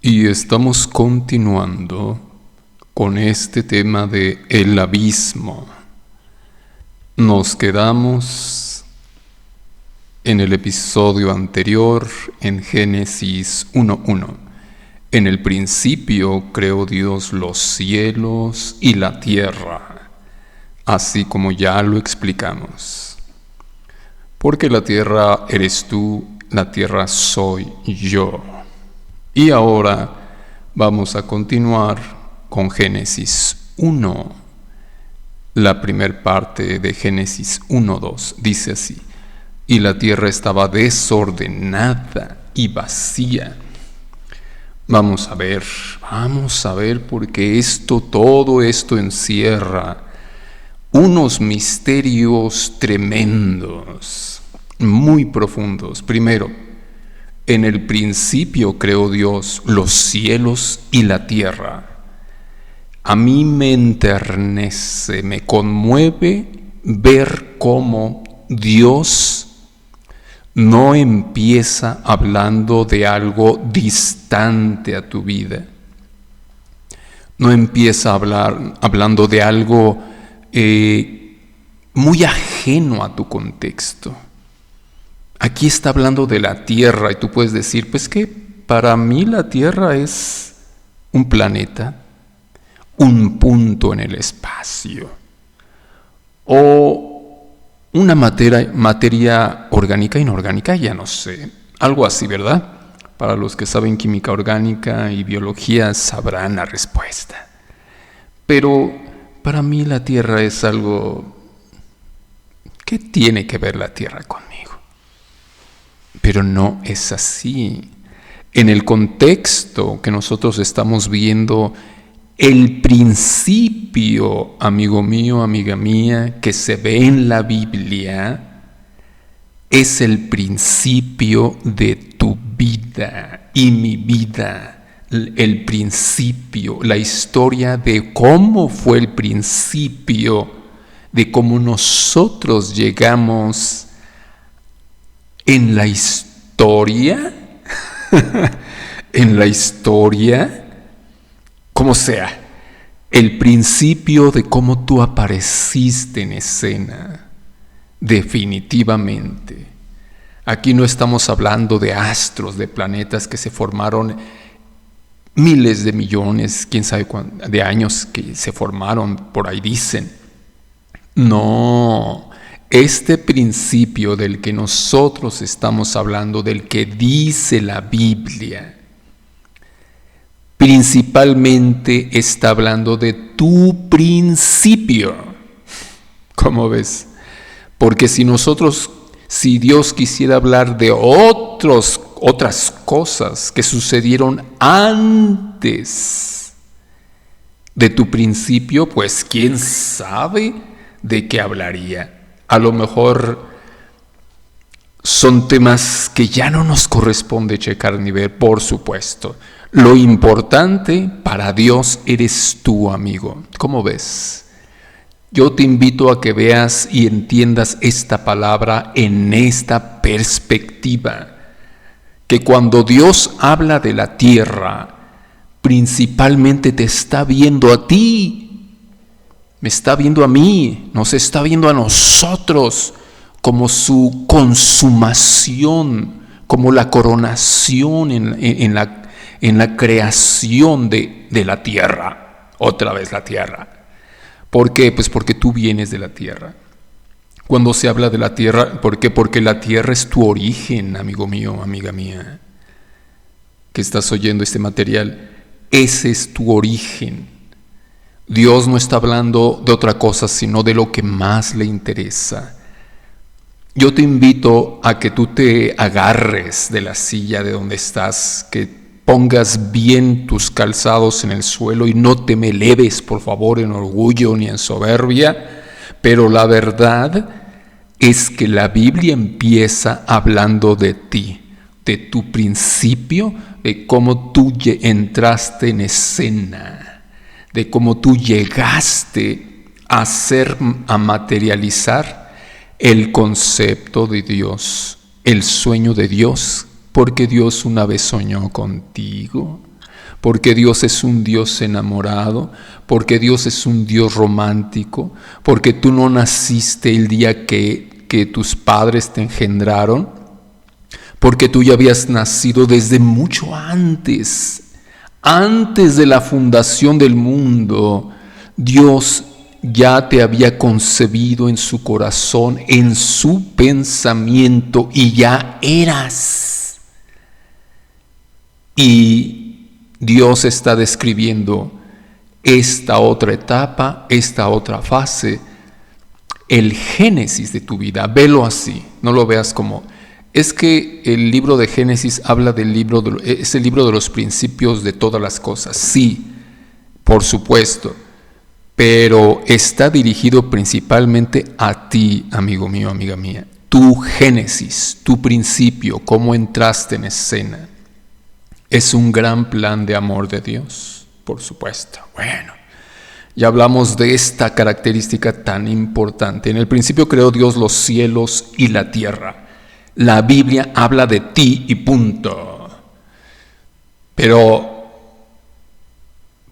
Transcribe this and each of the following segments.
Y estamos continuando con este tema de el abismo. Nos quedamos en el episodio anterior en Génesis 1:1. En el principio creó Dios los cielos y la tierra, así como ya lo explicamos. Porque la tierra eres tú, la tierra soy yo. Y ahora vamos a continuar con Génesis 1. La primera parte de Génesis 1:2 dice así: y la tierra estaba desordenada y vacía. Vamos a ver, porque todo esto encierra unos misterios tremendos, muy profundos. Primero, en el principio creó Dios los cielos y la tierra. A mí me enternece, me conmueve ver cómo Dios no empieza hablando de algo distante a tu vida. No empieza hablando de algo muy ajeno a tu contexto. Aquí está hablando de la Tierra y tú puedes decir, pues que para mí la Tierra es un planeta, un punto en el espacio, o una materia orgánica, inorgánica, ya no sé, algo así, ¿verdad? Para los que saben química orgánica y biología sabrán la respuesta. Pero para mí la Tierra es algo... ¿Qué tiene que ver la Tierra conmigo? Pero no es así. En el contexto que nosotros estamos viendo, el principio, amigo mío, amiga mía, que se ve en la Biblia, es el principio de tu vida y mi vida. El principio, la historia de cómo fue el principio, de cómo nosotros llegamos en la historia, como sea, el principio de cómo tú apareciste en escena, definitivamente. Aquí no estamos hablando de astros, de planetas que se formaron miles de millones, quién sabe de años que se formaron, por ahí dicen. No, este principio del que nosotros estamos hablando, del que dice la Biblia, principalmente está hablando de tu principio. ¿Cómo ves? Porque si Dios quisiera hablar de otras cosas que sucedieron antes de tu principio, pues quién sabe de qué hablaría. A lo mejor son temas que ya no nos corresponde checar ni ver, por supuesto. Lo importante para Dios eres tú, amigo. ¿Cómo ves? Yo te invito a que veas y entiendas esta palabra en esta perspectiva. Que cuando Dios habla de la tierra, principalmente te está viendo a ti. Me está viendo a mí, nos está viendo a nosotros como su consumación, como la coronación en la creación de la tierra, otra vez la tierra. ¿Por qué? Pues porque tú vienes de la tierra. Cuando se habla de la tierra, ¿por qué? Porque la tierra es tu origen, amigo mío, amiga mía, que estás oyendo este material. Ese es tu origen. Dios no está hablando de otra cosa, sino de lo que más le interesa. Yo te invito a que tú te agarres de la silla de donde estás, que pongas bien tus calzados en el suelo y no te me eleves, por favor, en orgullo ni en soberbia. Pero la verdad es que la Biblia empieza hablando de ti, de tu principio, de cómo tú entraste en escena, de cómo tú llegaste a materializar el concepto de Dios, el sueño de Dios, porque Dios una vez soñó contigo. porque Dios es un Dios enamorado, porque Dios es un Dios romántico, porque tú no naciste el día que tus padres te engendraron, porque tú ya habías nacido desde mucho antes de la fundación del mundo. Dios ya te había concebido en su corazón, en su pensamiento, y ya eras. Y Dios está describiendo esta otra etapa, esta otra fase, el génesis de tu vida. Velo así, no lo veas como... Es que el libro de Génesis habla es el libro de los principios de todas las cosas. Sí, por supuesto, pero está dirigido principalmente a ti, amigo mío, amiga mía. Tu génesis, tu principio, cómo entraste en escena, es un gran plan de amor de Dios, por supuesto. Bueno, ya hablamos de esta característica tan importante. En el principio creó Dios los cielos y la tierra. La Biblia habla de ti y punto. Pero,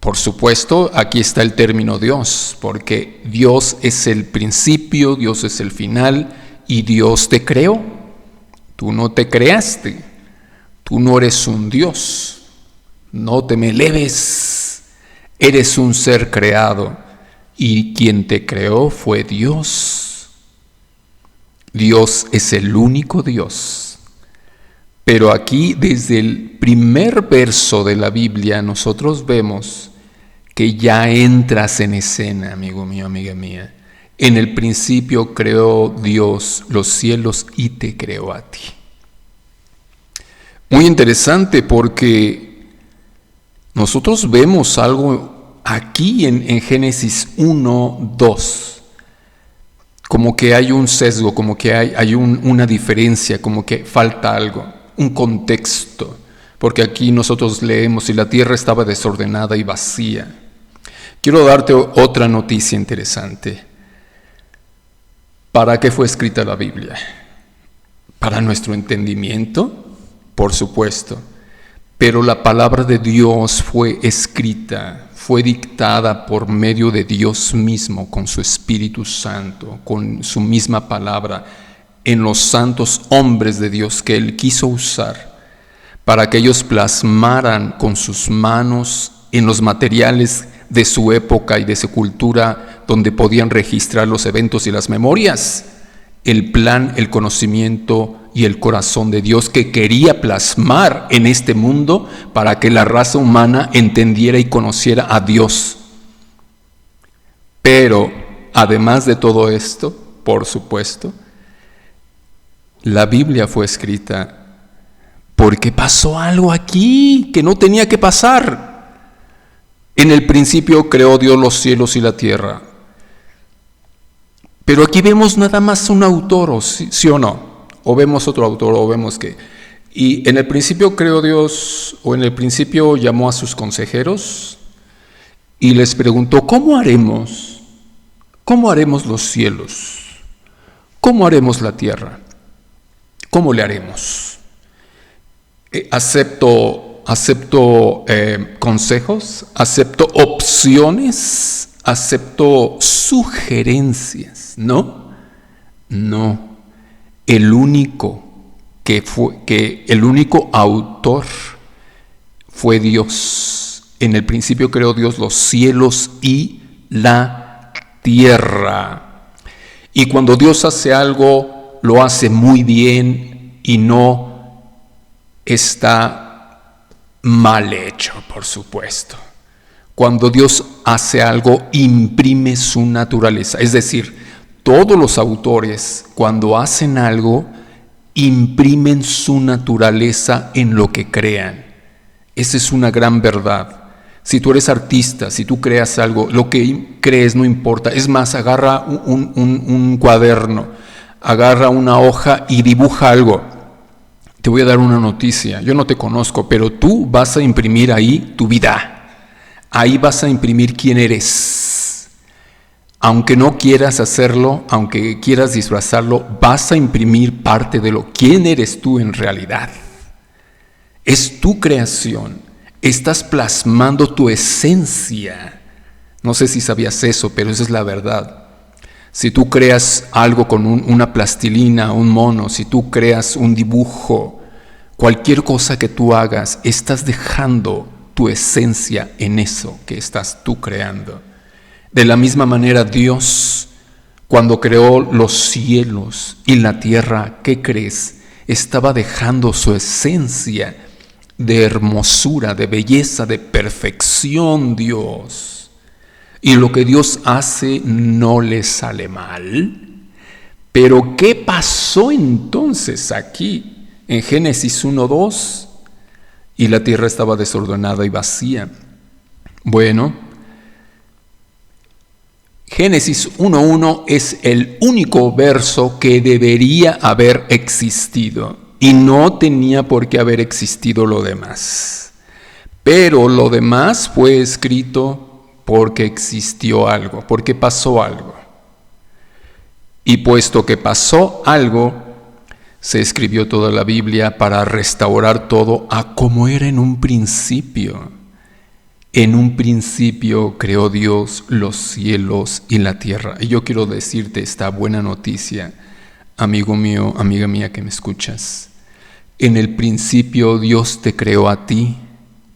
por supuesto, aquí está el término Dios, porque Dios es el principio, Dios es el final, y Dios te creó. Tú no te creaste, tú no eres un Dios, no te me eleves, eres un ser creado, y quien te creó fue Dios. Dios es el único Dios. Pero aquí, desde el primer verso de la Biblia, nosotros vemos que ya entras en escena, amigo mío, amiga mía. En el principio creó Dios los cielos y te creó a ti. Muy interesante, porque nosotros vemos algo aquí en Génesis 1, 2. Como que hay un sesgo, como que hay una diferencia, como que falta algo, un contexto. Porque aquí nosotros leemos, y la tierra estaba desordenada y vacía. Quiero darte otra noticia interesante. ¿Para qué fue escrita la Biblia? ¿Para nuestro entendimiento? Por supuesto. Pero la palabra de Dios fue escrita, fue dictada por medio de Dios mismo, con su Espíritu Santo, con su misma palabra, en los santos hombres de Dios que Él quiso usar, para que ellos plasmaran con sus manos en los materiales de su época y de su cultura, donde podían registrar los eventos y las memorias, el plan, el conocimiento y el corazón de Dios que quería plasmar en este mundo para que la raza humana entendiera y conociera a Dios. Pero, además de todo esto, por supuesto, la Biblia fue escrita porque pasó algo aquí que no tenía que pasar. En el principio creó Dios los cielos y la tierra. Pero aquí vemos nada más un autor, ¿sí o no? O vemos otro autor, o vemos que... Y en el principio creó Dios, o en el principio llamó a sus consejeros y les preguntó, ¿cómo haremos? ¿Cómo haremos los cielos? ¿Cómo haremos la tierra? ¿Cómo le haremos? Acepto consejos, acepto opciones, acepto sugerencias. No. El único autor fue Dios. En el principio creó Dios los cielos y la tierra. Y cuando Dios hace algo, lo hace muy bien y no está mal hecho, por supuesto. Cuando Dios hace algo, imprime su naturaleza. Es decir, todos los autores, cuando hacen algo, imprimen su naturaleza en lo que crean. Esa es una gran verdad. Si tú eres artista, si tú creas algo, lo que crees no importa. Es más, agarra un cuaderno, agarra una hoja y dibuja algo. Te voy a dar una noticia. Yo no te conozco, pero tú vas a imprimir ahí tu vida. Ahí vas a imprimir quién eres. Aunque no quieras hacerlo, aunque quieras disfrazarlo, vas a imprimir parte de quién eres tú en realidad. Es tu creación, Estás plasmando tu esencia. No sé si sabías eso, pero esa es la verdad. Si tú creas algo con una plastilina, un mono, si tú creas un dibujo, cualquier cosa que tú hagas, estás dejando tu esencia en eso que estás tú creando. De la misma manera, Dios, cuando creó los cielos y la tierra, ¿qué crees? Estaba dejando su esencia de hermosura, de belleza, de perfección, Dios. Y lo que Dios hace no le sale mal. Pero ¿qué pasó entonces aquí en Génesis 1:2? Y la tierra estaba desordenada y vacía. Bueno, Génesis 1:1 es el único verso que debería haber existido y no tenía por qué haber existido lo demás. Pero lo demás fue escrito porque existió algo, porque pasó algo. Y puesto que pasó algo, se escribió toda la Biblia para restaurar todo a como era en un principio. En un principio creó Dios los cielos y la tierra. Y yo quiero decirte esta buena noticia, amigo mío, amiga mía que me escuchas. En el principio Dios te creó a ti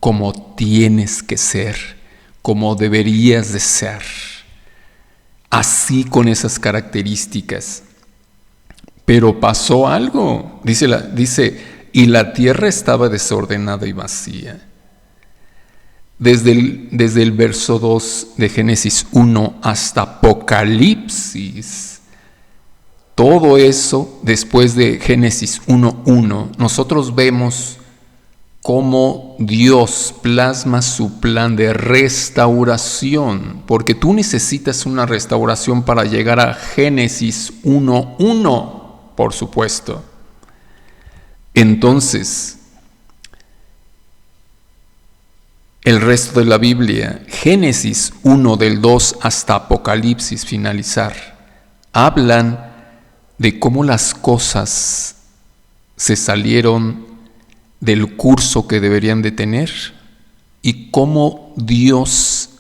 como tienes que ser, como deberías de ser, así con esas características. Pero pasó algo, dice, y la tierra estaba desordenada y vacía. Desde el verso 2 de Génesis 1 hasta Apocalipsis, todo eso, después de Génesis 1:1, nosotros vemos cómo Dios plasma su plan de restauración, porque tú necesitas una restauración para llegar a Génesis 1:1, por supuesto. Entonces, el resto de la Biblia, Génesis 1 del 2 hasta Apocalipsis finalizar, hablan de cómo las cosas se salieron del curso que deberían de tener y cómo Dios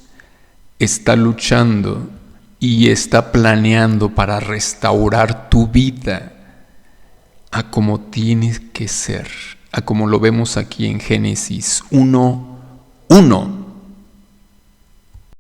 está luchando y está planeando para restaurar tu vida a como tiene que ser, a como lo vemos aquí en Génesis 1:1.